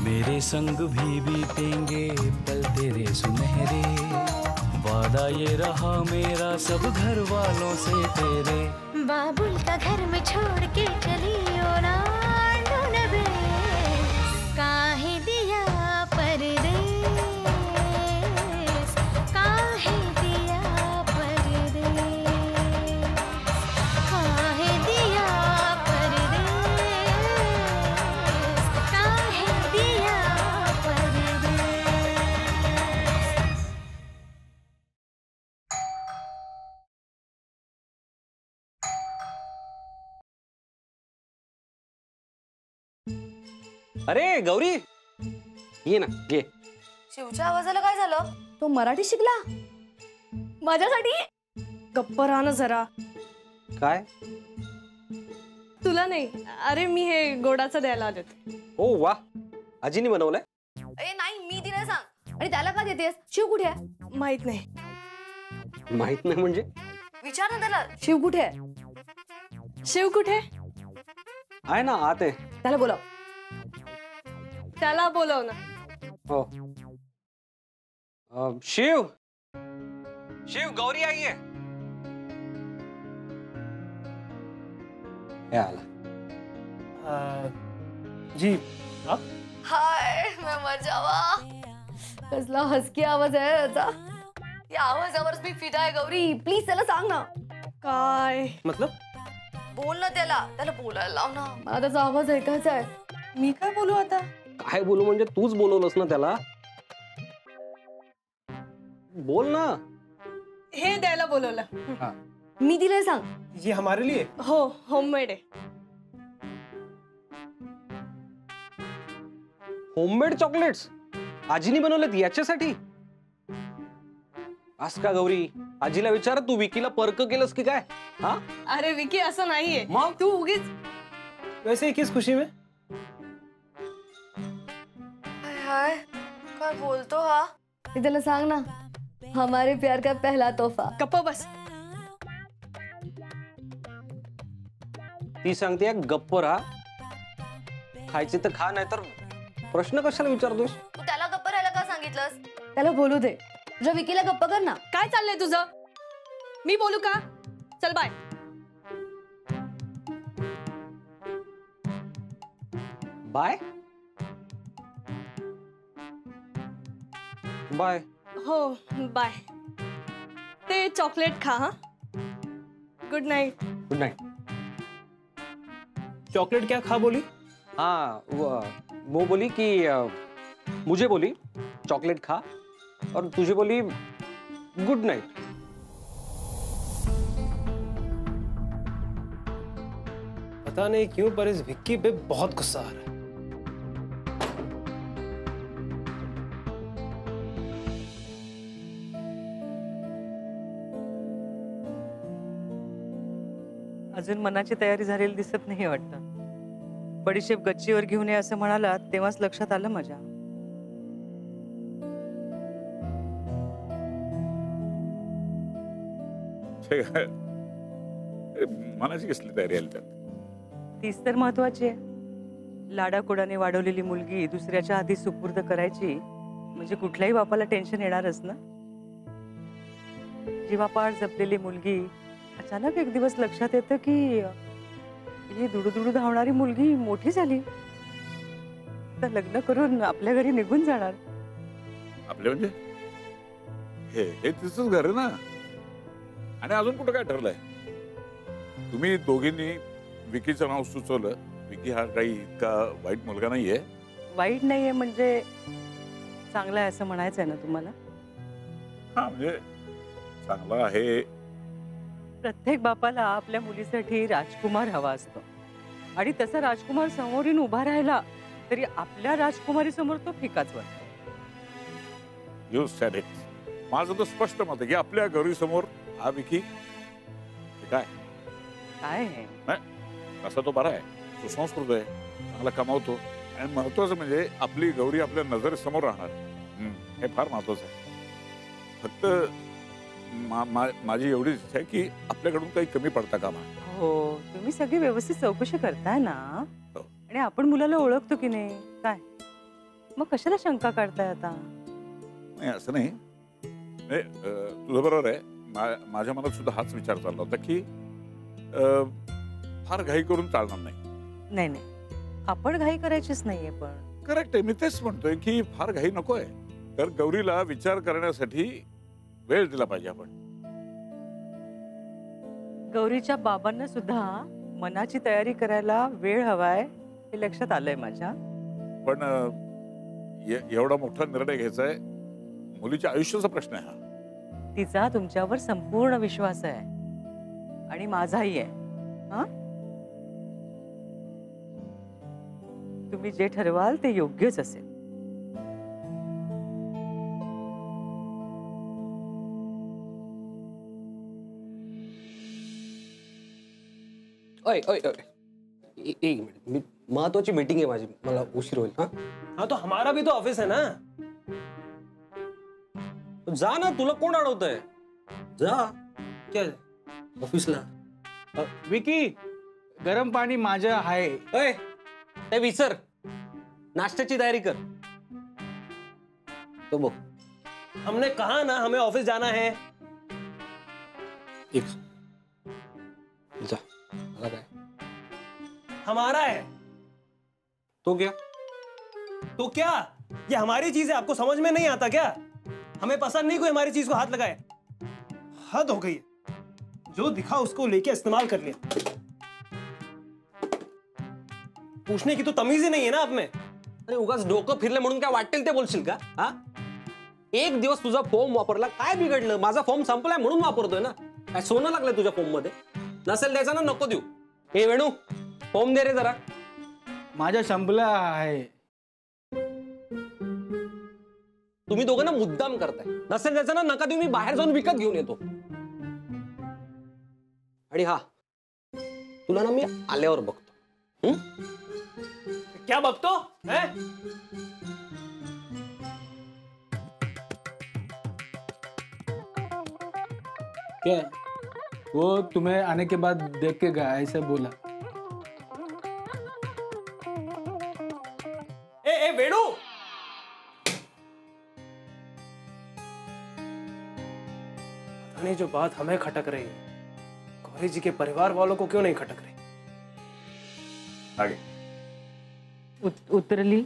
मेरे संग भी बीतेंगे पल तेरे सुनहरे, वादा ये रहा मेरा सब घर वालों से तेरे। बाबुल का घर में छोड़ के चली ओ ना ढूंढबे, काहे दिया परदेस, काहे दिया परदेस, काहे दिया परदेस, काहे दिया परदेस। अरे गौरी, ये ना ये. शिवच्या आवाजाला काय झालं? तो मराठी शिकला माझ्यासाठी. गप्प राहा ना जरा. काय? तुला नाही, अरे मी हे गोडाचं द्यायला आले. ओ वा, आजीने बनवलंय. ए नाही, मी दिलं सांग. आणि त्याला का देतेस? शिव कुठे आहे? माहित नाही. माहित नाही म्हणजे? विचार ना त्याला. शिव कुठे आहे? शिव कुठे आहे ना, आत आहे. त्याला बोलव. त्याला बोलव ना. हो. शिव, शिव, गौरी आई है. आला. जी आप? हाय, मैं मर जावा. कसला हसकी आवाज आहे याचा. या आवाजावरच मी फिदा आहे गौरी. प्लीज त्याला सांग ना. काय मतलब? बोल ना त्याला. त्याला बोलायला लाव ना. मला त्याचा आवाज ऐकायचा आहे. मी काय बोलू आता? काय बोलू म्हणजे तूच बोलवलंस ना त्याला. बोल ना. हे द्यायला बोलवलं. हाँ. मी दिलंय सांग. ये हमारे लिए? हो, होममेड आहे. होममेड चॉकलेट्स आजीने बनवलेत याच्यासाठी? आज का गौरी, आजीला विचार, तू विकीला पर्क केलंस की काय? हा? अरे विकी, असं नाहीये. मग तू उगीच. वैसे ही किस खुशी में? हाय, काय बोलतो हा? ते त्याला सांग ना. हमारे प्यार का पहला तोहफा. गप्प बस. ती सांगते गप्प राहा. खायचे तर खा, नाही तर प्रश्न कशाला विचारतोस? तू त्याला गप्प राहायला का सांगितलंस? त्याला बोलू दे. तुझ्या विकीला गप्प कर ना. काय चाललंय तुझं? मी बोलू का? चल बाय. Bye bye. हो बाय. ते चॉकलेट खा. हा, good night. Good night. Chocolate क्या खा बोली? हाँ, वो बोली कि मुझे बोली चॉकलेट खा और तुझे बोली गुड नाइट. पता नहीं क्यों पर इस विक्की पे बहुत गुस्सा आ रहा है. अजून मनाची तयारी झालेली दिसत नाही वाटतं. बडीशेप गच्चीवर घेऊन ये असं म्हणाला तेव्हाच लक्षात आलं माझ्या. मनाची कसली तयारी आली त्यात? तीच तर महत्वाची आहे. लाडाकोडाने वाढवलेली मुलगी दुसऱ्याच्या हाती सुपूर्द करायची म्हणजे कुठल्याही बापाला टेन्शन येणारच ना. जीवापाड जपलेली मुलगी अचानक एक दिवस लक्षात येतं की ही दुडू धावणारी मुलगी मोठी झाली, तर लग्न करून आपल्या घरी निघून जाणार. आपले म्हणजे हे तिचंच घर आहे ना. आणि अजून कुठं काय ठरलंय? तुम्ही दोघींनी विकीचं नाव सुचवलं. विकी हा काही इतका वाईट मुलगा नाहीये. वाईट नाहीये म्हणजे चांगला आहे असं म्हणायचंय ना तुम्हाला? हा, म्हणजे चांगला आहे. प्रत्येक बापाला आपल्या मुलीसाठी राजकुमार हवा असतो आणि तसा राजकुमार समोरून उभा राहिला तरी आपल्या राजकुमारी समोर तो फिकाच वाटतो. You sed it. माझं तर स्पष्ट मत आहे की आपल्या गौरी समोर हा विकी काय काय आहे? तसा तो बरा आहे, सुसंस्कृत आहे, चांगला कमावतो आणि महत्वाचं म्हणजे आपली गौरी आपल्या नजरेसमोर राहणार. हे फार महत्वाचं आहे. फक्त माझी एवढीच इच्छा आहे की आपल्याकडून काही कमी पडता कामा. हो, तुम्ही सगळी व्यवस्थित चौकशी करताय ना. आणि आपण मुलाला ओळखतो की नाही काय? मग कशाला शंका काढताय आता? नाही असं नाही, तुझं बरोबर आहे. माझ्या मनात सुद्धा हाच विचार चालला होता की फार घाई करून चालणार नाही. नाही नाही, आपण घाई करायचीच नाहीये. पण करेक्ट आहे, मी तेच म्हणतोय की फार घाई नको आहे. तर गौरीला विचार करण्यासाठी वेळ दिला पाहिजे आपण. गौरीच्या बाबांना सुद्धा मनाची तयारी करायला वेळ हवाय हे लक्षात आलंय माझ्या. पण एवढा मोठा निर्णय घ्यायचा आहे, मुलीच्या आयुष्याचा प्रश्न आहे हा. तिचा तुमच्यावर संपूर्ण विश्वास आहे आणि माझाही आहे. हा, तुम्ही जे ठरवाल ते योग्यच असेल. ओय ओय ओय, एक मिनिट, महत्वाची मीटिंग आहे माझी, मला उशीर होईल. हा हाँ तो हमारा भी तो ऑफिस है ना. जा ना, तुला कोण अडवतंय? जा क्या ऑफिसला. विकी, गरम पाणी माझं आहे. ओय, ते विसर, नाश्त्याची तयारी कर. तो बघ, हमने कहा ना हमें ऑफिस जाना है. एक जा. मला काय हमारा है तो क्या? तो क्या? ये हमारी चीज है, आपको समझ में नहीं आता क्या? हमें पसंद नहीं कोई हमारी चीज को हाथ लगाए. हद हो गई है, जो दिखा उसको लेके इस्तेमाल कर लिया. पूछने की तो तमीज ही नहीं है ना आप में. अरे उगाच डोकं फिरलं म्हणून काय वाटेल ते बोलशील का? हा, एक दिवस तुझा फॉर्म वापरला, काय बिघडलं? माझा फॉर्म संपलाय म्हणून वापरतोय ना. काय सोनं लागलंय तुझ्या फॉर्म मध्ये? नसेल द्यायचा ना, नको देऊ. ए वेणू, फॉर्म दे रे जरा. माझा संपला आहे. तुम्ही दोघं ना मुद्दाम करताय. नसेल द्यायचा ना, नका देऊ. मी बाहेर जाऊन विकत घेऊन येतो. आणि हा, तुला ना मी आल्यावर बघतो. क्या बकतो है? क्या? वो तुम्हें आने के बाद देख के गया, ऐसे बोला. ए वेणु, जो बात हमें खटक रही है, गौरी जी के परिवार वालों को क्यों नहीं खटक रही? आगे उतरली.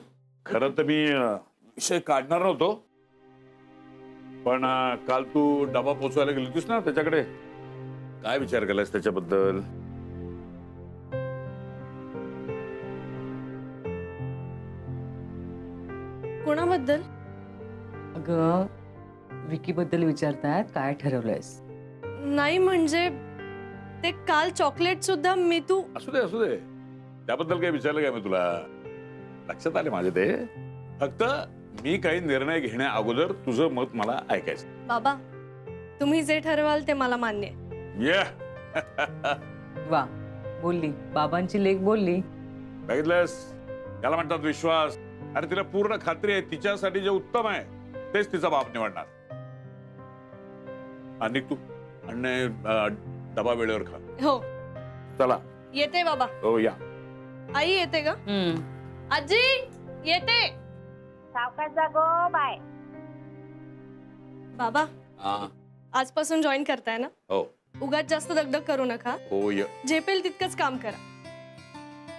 खरं तर मी विषय काढणार नव्हतो, पण काल तू डबा पोचवायला गेली होतीस ना, त्याच्याकडे काय विचार केलास त्याच्याबद्दल? कोणाबद्दल? अगं, विकी बद्दल विचारतायत, काय ठरवलंयस? नाही म्हणजे ते काल चॉकलेट सुद्धा मी तू. असू दे असू दे, त्याबद्दल काही विचारलं काय मी तुला? लक्षात आले माझे ते. फक्त मी काही निर्णय घेण्या अगोदर तुझं मत मला ऐकायचं. बाबा, तुम्ही जे ठरवाल ते मला मान्य आहे. वा, बोलली, बाबांची लेक बोलली. बघितलंस, त्याला म्हणतात विश्वास. अरे तिला पूर्ण खात्री आहे तिच्यासाठी जे उत्तम आहे तेच तिचा बाप निवडणार. आणि तू आणि डबा वेळेवर खा. हो, चला येते बाबा. हो या. आई येते का? आजी येते. सावकाश जागो बाय. बाबा, आजपासून जॉईन करताय ना? हो. उगाच जास्त दगदग करू नका. होय. झेपेल तितकंच काम करा.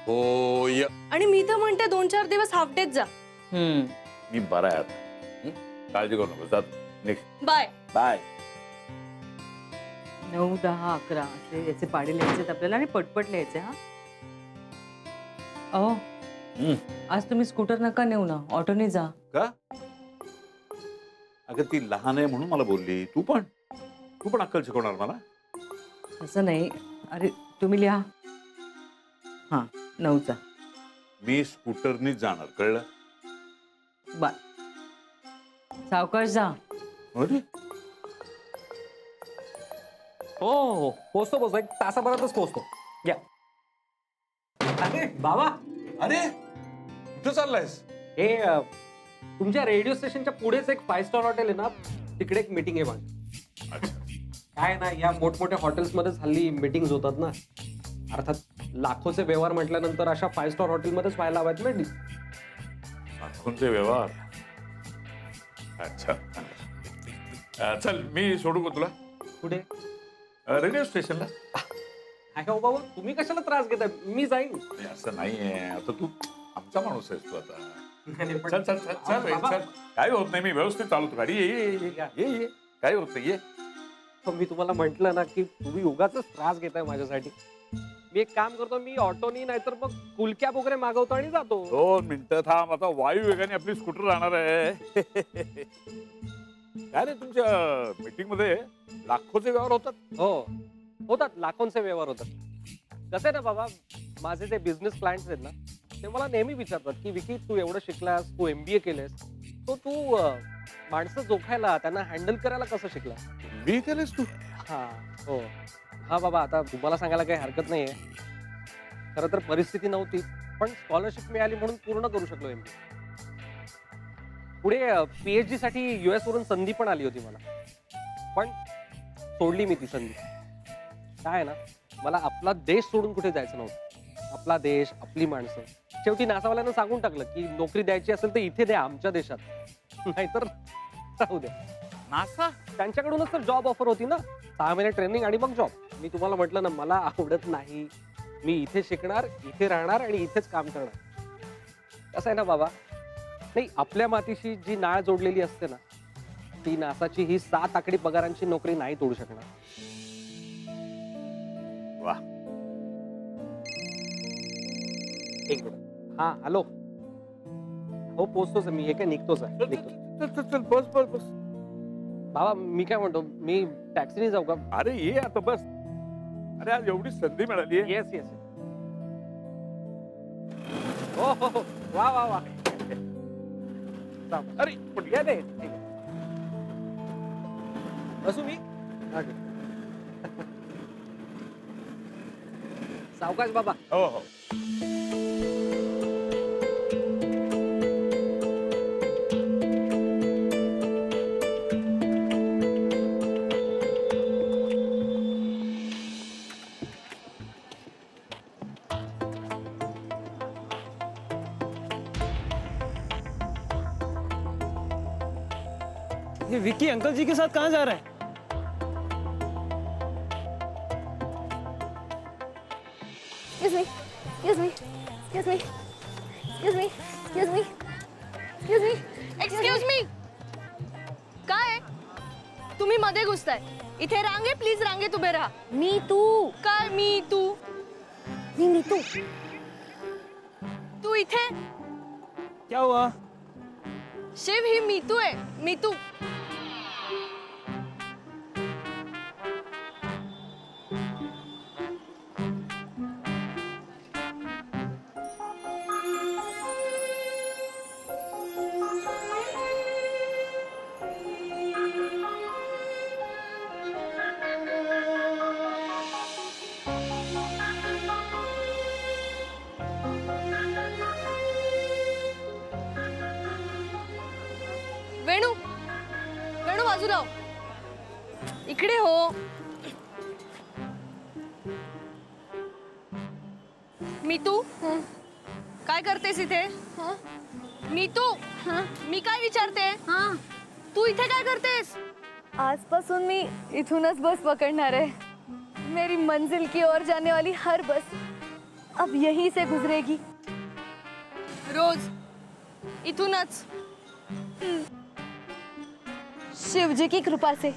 होय. आणि मी तर म्हणते 2-4 दिवस हाफ डेच जा. मी बरा आहे आता, काळजी करू नको. Bye bye. 9, 10, 11 असे याचे पाडे लिहायचे आपल्याला आणि पटपट लिहायचे. हा, अहो, आज तुम्ही स्कूटर नका नेऊ ना, ऑटोने जा. का? अगं ती लहान आहे म्हणून मला बोलली. तू पण अक्कल शिकवणार मला? असं नाही. अरे तुम्ही लिहा. हा, 9चा. मी स्कूटरनी जाणार, कळलं? बाय. सावकाश जा. अरे हो हो, पोचतो. एक तासाभरातच पोचतो. या. अरे बाबा, अरे कुठं चाललायस? हे तुमच्या रेडिओ स्टेशनच्या पुढेच एक 5 स्टार हॉटेल आहे ना, तिकडे एक मीटिंग आहे माझी. काय ना, या मोठमोठ्या हॉटेल्समध्येच हल्ली मीटिंग्स होतात ना. अर्थात लाखोचे व्यवहार म्हटल्यानंतर अशा 5 स्टार हॉटेलमध्येच व्हायला हव्यात ना. तुमचे व्यवहार. अच्छा चल मी सोडू का तुला पुढे रेडिओ स्टेशनला. काय हो बाबा, तुम्ही कशाला त्रास घेताय? मी जाईन. नाही, असं नाहीये. आता तू आमचा माणूस आहेस तू आता. नाही, पण- चल चल चल चल रे, बाबा. चल. काही होत नाही, मी व्यवस्थित चालवतो गाडी. ये ये ये ये ये. काही होत नाही, ये. पण मी तुम्हाला म्हंटल ना की तुम्ही उगाच त्रास घेताय माझ्यासाठी. मी एक काम करतो, मी ऑटोनी नाहीतर मग कुलक्या वगैरे मागवतो आणि जातो. 2 मिनिटं थांब. आता वायू वेगाने आपली स्कूटर राहणार आहे. काय रे, तुमच्या मीटिंग मध्ये लाखोचे व्यवहार होतात. हो होतात, लाखोंचे व्यवहार होतात. कसं आहे ना बाबा, माझे जे बिझनेस क्लायंट्स आहेत ना, ते मला नेहमी विचारतात की विकी, तू एवढं शिकलास, तू MBA केलेस, तो तू माणसं जोखायला, त्यांना हँडल करायला कसं शिकला? मी केलेस तू? हा हो हा बाबा, आता तुम्हाला सांगायला काही हरकत नाहीये. खरं तर परिस्थिती नव्हती, पण स्कॉलरशिप मिळाली म्हणून पूर्ण करू शकलो MBA. पुढे PhD साठी US वरून संधी पण आली होती मला, पण सोडली मी ती संधी. काय आहे ना, मला आपला देश सोडून कुठे जायचं नव्हतं. आपला देश, आपली माणसं. शेवटी नासावाल्यांना सांगून टाकलं की नोकरी द्यायची असेल तर इथे द्या, आमच्या देशात, नाहीतर राहू द्या. नासा त्यांच्याकडूनच तर जॉब ऑफर होती ना, 6 महिने ट्रेनिंग आणि मग जॉब. मी तुम्हाला म्हटलं ना, मला आवडत नाही. मी इथे शिकणार, इथे राहणार आणि इथेच काम करणार. कसं आहे ना बाबा, नाही, आपल्या मातीशी जी नाळ जोडलेली असते ना, ती नासाची ही 7 आकडी पगारांची नोकरी नाही तोडू शकणार. वा. एक मिनिट. हा हॅलो. हो पोचतोच मी, हे काय निघतोच आहे, निघतो. चल चल चल, बस बस बस. बाबा मी काय म्हणतो, मी टॅक्सीने जाऊ का? अरे ये आता, बस. अरे आज एवढी संधी मिळाली. Yes yes. हो हो हो, वा वा वा. अरे पण या दे. ठीक आहे. बसू मी? सावकाश बाबा. हो हो. ये विक्की अंकल जी के साथ कहाँ जा रहा है? Excuse me. Excuse me. Excuse me. Excuse me. Excuse me. Excuse me. काय? तुम्ही मध्ये घुसताय. इथे रांगे, प्लीज रांगेत उभे राहा. मी तू. काय मी तू? मी तू. तू इथे? क्या हुआ? शिव, ही मीतू आहे. मीतू. वेणू, वेणू बाजूला हो. इकडे हो. मीतू, काय करतेस इथे? मीतू, मी काय विचारते? तू इथे काय करतेस? आजपासून मी इथूनच बस पकड़णार है. मेरी मंजिल की ओर जाने वाली हर बस अब यहीं से गुजरेगी. रोज इथूनच. शिव जी की कृपा से.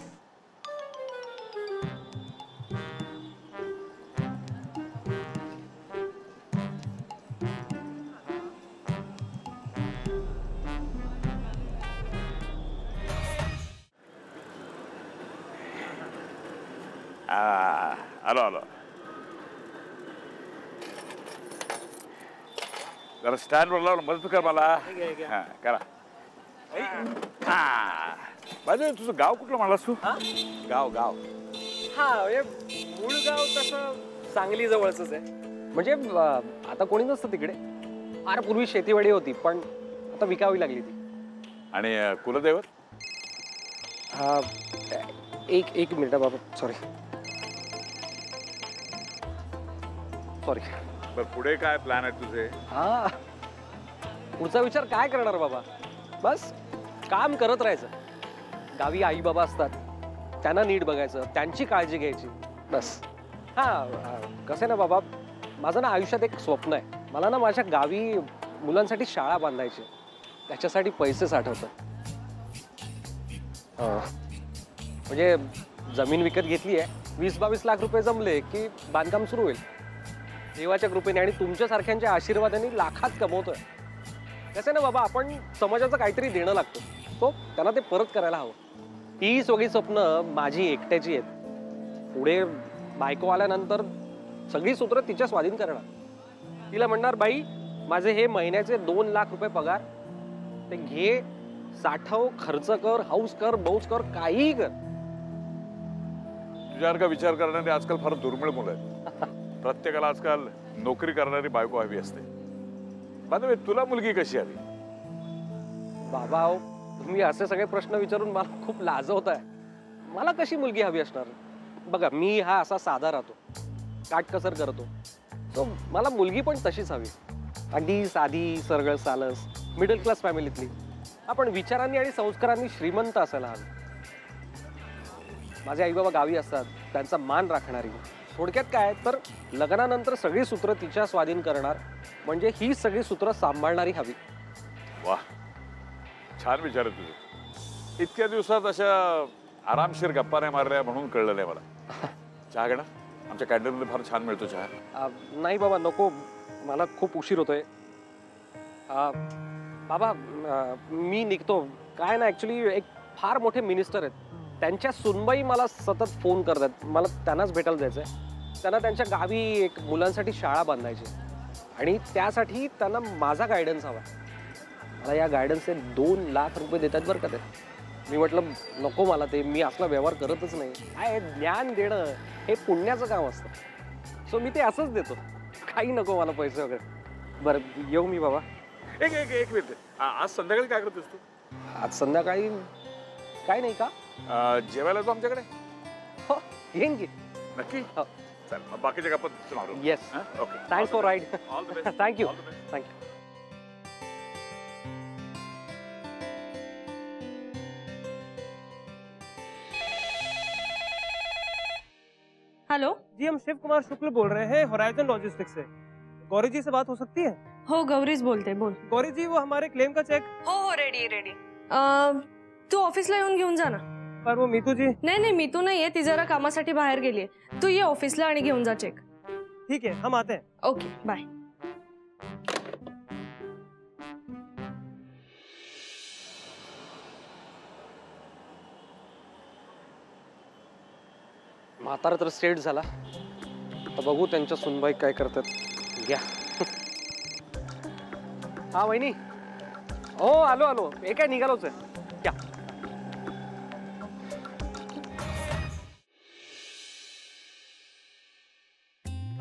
आलो आलो. जरा स्टँड वर लावून मदत कर मला. हा करा. बाजू तुझं गाव कुठलं म्हणालास तू? गाव गाव. हा मूळ गाव तसं सांगली जवळच आहे. म्हणजे आता कोणी नसतं तिकडे. फार पूर्वी शेतीवाडी होती, पण आता विकावी लागली ती. आणि कुलदैवत? हा एक मिनिट बाबा, सॉरी. बरं पुढे काय प्लॅन आहे तुझे? हा पुढचा विचार काय करणार बाबा, बस काम करत राहायचं. गावी आई बाबा असतात, त्यांना नीट बघायचं, त्यांची काळजी घ्यायची, बस. हा कसं आहे ना बाबा, माझं ना आयुष्यात एक स्वप्न आहे. मला ना माझ्या गावी मुलांसाठी शाळा बांधायची, त्याच्यासाठी पैसे साठवतात. म्हणजे जमीन विकत घेतली आहे, 20-22 लाख रुपये जमले की बांधकाम सुरू होईल. देवाच्या कृपेने आणि तुमच्यासारख्यांच्या आशीर्वादाने लाखात कमवतोय. कसं ना बाबा, आपण समाजाचं काहीतरी देणं लागतो, तो त्यांना ते परत करायला हवं. ही सगळी स्वप्न माझी एकट्याची आहेत. पुढे बायको आल्यानंतर सगळी सूत्र तिच्या स्वाधीन करणार. तिला म्हणणार, बाई माझे हे महिन्याचे 2 लाख रुपये पगार, ते घे, साठव, खर्च कर, हाऊस कर, मौज कर, काहीही कर. तुझ्यासारखा विचार करणारी आजकाल फार दुर्मिळ मुलं आहेत. प्रत्येकाला आजकाल नोकरी करणारी बायको हवी असते. बाय तुला मुलगी कशी आली? बाबा तुम्ही असे सगळे प्रश्न विचारून मला खूप लाजवताय. मला कशी मुलगी हवी असणार? बघा, मी हा असा साधा राहतो, काटकसर करतो, तो मला मुलगी पण तशीच हवी. अगदी साधी, सरळ सालस, मिडल क्लास फॅमिलीतली, आपण विचारांनी आणि संस्कारांनी श्रीमंत असायला हवी. माझे आई बाबा गावी असतात, त्यांचा मान राखणारी. थोडक्यात काय तर लग्नानंतर सगळी सूत्र तिच्या स्वाधीन करणार, म्हणजे ही सगळी सूत्र सांभाळणारी हवी. वा, छान विचार आहे तुझे. इतक्या दिवसात अशा आरामशीर गप्पा नाही मारल्या म्हणून कळलं नाही मला. चहा घेणार? आमच्या कॅन्टीनमध्ये फार छान मिळतो चहा. नाही बाबा नको, मला खूप उशीर होतोय. बाबा मी निघतो. काय ना, ऍक्च्युली एक फार मोठे मिनिस्टर आहेत, त्यांच्या सुनबाई मला सतत फोन करतात. मला त्यांनाच भेटायला जायचंय. त्यांना त्यांच्या गावी एक मुलांसाठी शाळा बांधायची आणि त्यासाठी त्यांना माझा गायडन्स हवा. मला या गायडन्सचे 2 लाख रुपये देतात बरं का ते. मी म्हटलं नको मला ते, मी असला व्यवहार करतच नाही. काय ज्ञान देणं हे पुण्याचं काम असतं, सो मी ते असंच देतो. काही नको मला पैसे वगैरे. बरं येऊ मी बाबा. एक मिनिट, आज संध्याकाळी काय करतोस तू? आज संध्याकाळी काय नाही का? जेवायला तू आमच्याकडे? हो येईन की. नक्की? हो. चल मग बाकीच्या गप्पा मारू. Yes. Okay, thanks for ride. All the best. Thank you. Thank you. Hello जी, हम शिव कुमार शुक्ल बोल रहे हैं होराइजन लॉजिस्टिक्स से. गौरी जी से बात हो सकती है? हो गौरीच बोलते, बोल. गौरी जी, वो हमारे क्लेम का चेक. हो रेडी. तू ऑफिसला येऊन घेऊन जा ना. पर वो मीतू जी. नाही मीतू नाहीये, ती जरा कामासाठी बाहेर गेलीये. तू ये ऑफिसला आणि घेऊन जा चेक. ठीक है, हम आते हैं. Okay bye. म्हातारा तर स्टेट झाला, तर बघू त्यांच्या सुनबाई काय करतात. घ्या. हा वहिनी. हो आलो. हे काय निघालोच आहे. क्या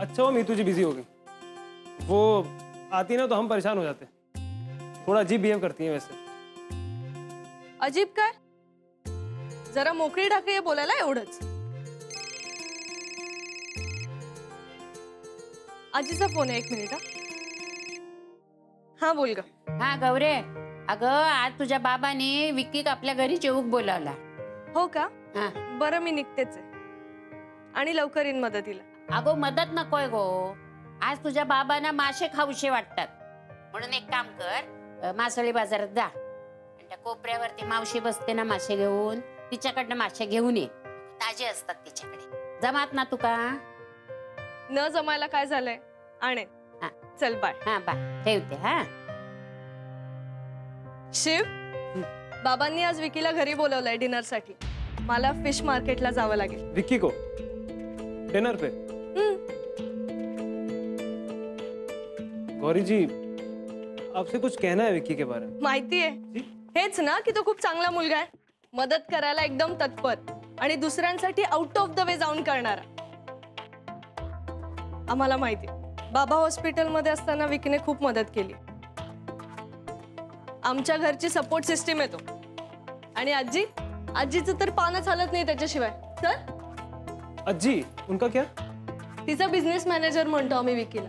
अच्छा वो मीतू जी बिजी हो गई. वो आती ना तो हम परेशान हो जाते. थोड़ा अजीब बिहेव करती है वैसे. अजीब काय? जरा मोकळी ढाकळी बोलायला एवढंच. आजीचा फोन आहे, 1 मिनिट. हा बोल ग. हा गौरे, अगं आज तुझ्या बाबाने विक्की आपल्या घरी जेवूक बोलावला. हो का? हा. बरं मी निघतेच आहे आणि लवकर येईन मदतीला. अगो मदत नकोय गो, आज तुझ्या बाबांना मासे खाऊशे वाटतात. म्हणून एक काम कर, मासळी बाजारात जा. त्या कोपऱ्यावरती मावशी बसते ना मासे घेऊन, तिच्याकडनं मासे घेऊन ये. ताजे असतात तिच्याकडे. जमात ना तुका? न जमायला काय झालंय, आणे. हा. चल बाय. हा बाय, ठेवते. हा शिव, बाबांनी आज विकीला घरी बोलवलंय डिनर साठी. मला फिश मार्केटला जावं लागेल. विक्की को डिनर पे? गौरी जी, आपसे कुछ कहना है विक्की के बारे में. माहितीये, हेच ना की तो खूप चांगला मुलगा आहे, मदत करायला एकदम तत्पर आणि दुसऱ्यांसाठी आउट ऑफ द वे जाऊन करणारा. आम्हाला माहिती, बाबा हॉस्पिटलमध्ये असताना विकीने खूप मदत केली. आमच्या घरची सपोर्ट सिस्टीम आहे तो. आणि आजीचं तर पानच हलत नाही त्याच्याशिवाय. तर अज्जी, उनका क्या? तिचा बिझनेस मॅनेजर म्हणतो आम्ही विकीला.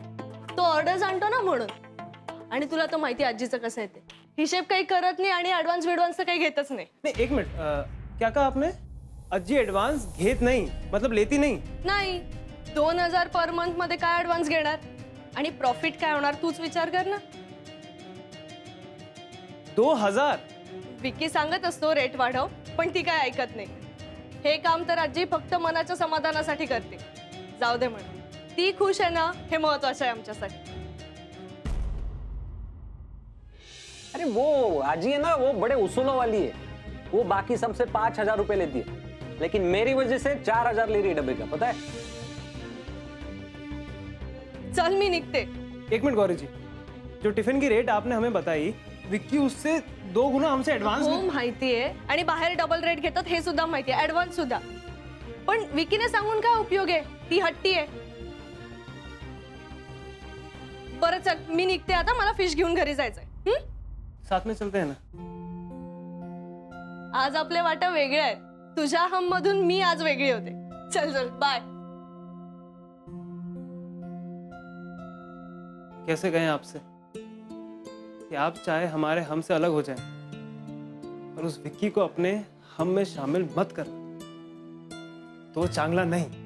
तो ऑर्डर्स आणतो ना म्हणून. आणि तुला तर माहिती आजीचं कसं आहे ते, हिशेब काही करत नाही आणि ऍडव्हान्स विडव्हान्स तर काही घेतच नाही. नहीं एक मिनट, क्या कहा आपने? अज्जी एडवांस घेत नहीं मतलब लेती नहीं? नाही. 2000 पर मंथ मध्ये काय ऍडव्हान्स घेणार आणि प्रॉफिट काय होणार तूच विचार कर ना. 2000? विकी सांगत असतो रेट वाढव, पण ती काय ऐकत नाही. हे काम तर आजी फक्त मनाच्या समाधानासाठी करते. जाऊ दे म्हण, ती खुश आहे ना हे महत्वाचं आहे आमच्यासाठी. अरे वो आजी है ना, वो बड़े उसूलों वाली है. वो बाकी सबसे 5,000 रुपए लेती है, लेकिन मेरी वजह से 4,000 ले रही है डब्बे का, पता है? चल मी निघते. एक मिनट गौरी जी, जो टिफिन की रेट आपने हमें बताई, विक्की उससे 2 गुना हमसे एडवांस हो माहितीये, आणि बाहेर डबल रेट घेतात हे सुद्धा माहितीये, ऍडव्हान्स सुद्धा. पण विकीने सांगून काय उपयोग आहे, ती हट्टी आहे. बरं चल मी निघते आता, मला फिश घेऊन घरी जायचंय. साथ में चलते हैं ना? आज आपले वाटा वेगळे आहेत. तुझ्या हम मधून मी आज वेगळी होते. चल चल बाय. कैसे कहें आपसे कि आप चाहे हमारे हम से अलग हो जाएं, और उस विक्की को अपने हम में शामिल मत करना, तो वो चांगला नहीं.